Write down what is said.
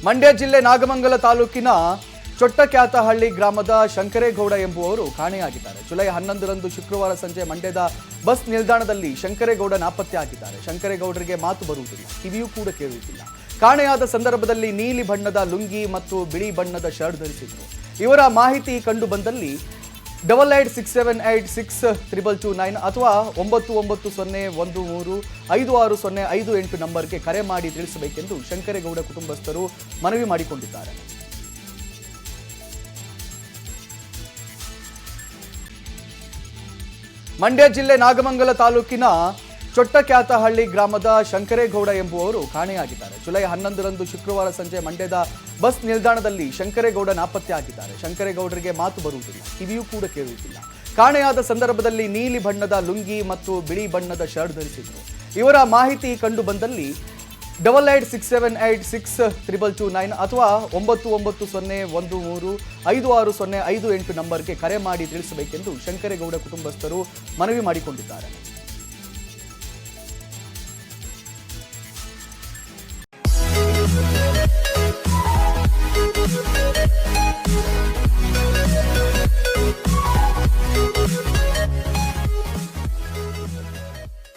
ಮಂಡ್ಯ ಜಿಲ್ಲೆ ನಾಗಮಂಗಲ ತಾಲೂಕಿನ ಚೊಟ್ಟಕ್ಯಾತಹಳ್ಳಿ ಗ್ರಾಮದ ಶಂಕರೇಗೌಡ ಎಂಬುವರು ಕಾಣೆಯಾಗಿದ್ದಾರೆ. ಜುಲೈ 11ರಂದು ಶುಕ್ರವಾರ ಸಂಜೆ ಮಂಡ್ಯದ ಬಸ್ ನಿಲ್ದಾಣದಲ್ಲಿ ಶಂಕರೇಗೌಡ ನಾಪತ್ತೆಯಾಗಿದ್ದಾರೆ. ಶಂಕರೇಗೌಡರಿಗೆ ಮಾತು ಬರುವುದಿಲ್ಲ, ಕಿವಿಯೂ ಕೂಡ ಕೇಳುವುದಿಲ್ಲ. ಕಾಣೆಯಾದ ಸಂದರ್ಭದಲ್ಲಿ ನೀಲಿ ಬಣ್ಣದ ಲುಂಗಿ ಮತ್ತು ಬಿಳಿ ಬಣ್ಣದ ಶರ್ಟ್ ಧರಿಸಿದ್ರು. ಇವರ ಮಾಹಿತಿ ಕಂಡು ಬಂದಲ್ಲಿ 8867862229 ಅಥವಾ 9901356058 ನಂಬರ್ಗೆ ಕರೆ ಮಾಡಿ ತಿಳಿಸಬೇಕೆಂದು ಶಂಕರೇಗೌಡ ಕುಟುಂಬಸ್ಥರು ಮನವಿ ಮಾಡಿಕೊಂಡಿದ್ದಾರೆ. ಮಂಡ್ಯ ಜಿಲ್ಲೆ ನಾಗಮಂಗಲ ತಾಲೂಕಿನ ಚೊಟ್ಟಕ್ಯಾತಹಳ್ಳಿ ಗ್ರಾಮದ ಶಂಕರೇಗೌಡ ಎಂಬುವರು ಕಾಣೆಯಾಗಿದ್ದಾರೆ. ಜುಲೈ 11ರಂದು ಶುಕ್ರವಾರ ಸಂಜೆ ಮಂಡ್ಯದ ಬಸ್ ನಿಲ್ದಾಣದಲ್ಲಿ ಶಂಕರೇಗೌಡ ನಾಪತ್ತೆಯಾಗಿದ್ದಾರೆ. ಶಂಕರೇಗೌಡರಿಗೆ ಮಾತು ಬರುವುದಿಲ್ಲ, ಕಿವಿಯೂ ಕೂಡ ಕೇಳುವುದಿಲ್ಲ. ಕಾಣೆಯಾದ ಸಂದರ್ಭದಲ್ಲಿ ನೀಲಿ ಬಣ್ಣದ ಲುಂಗಿ ಮತ್ತು ಬಿಳಿ ಬಣ್ಣದ ಶರ್ಟ್ ಧರಿಸಿದ್ರು. ಇವರ ಮಾಹಿತಿ ಕಂಡು ಬಂದಲ್ಲಿ 8867862229 ಅಥವಾ 9901356058 ನಂಬರ್ಗೆ ಕರೆ ಮಾಡಿ ತಿಳಿಸಬೇಕೆಂದು ಶಂಕರೇಗೌಡ ಕುಟುಂಬಸ್ಥರು ಮನವಿ ಮಾಡಿಕೊಂಡಿದ್ದಾರೆ.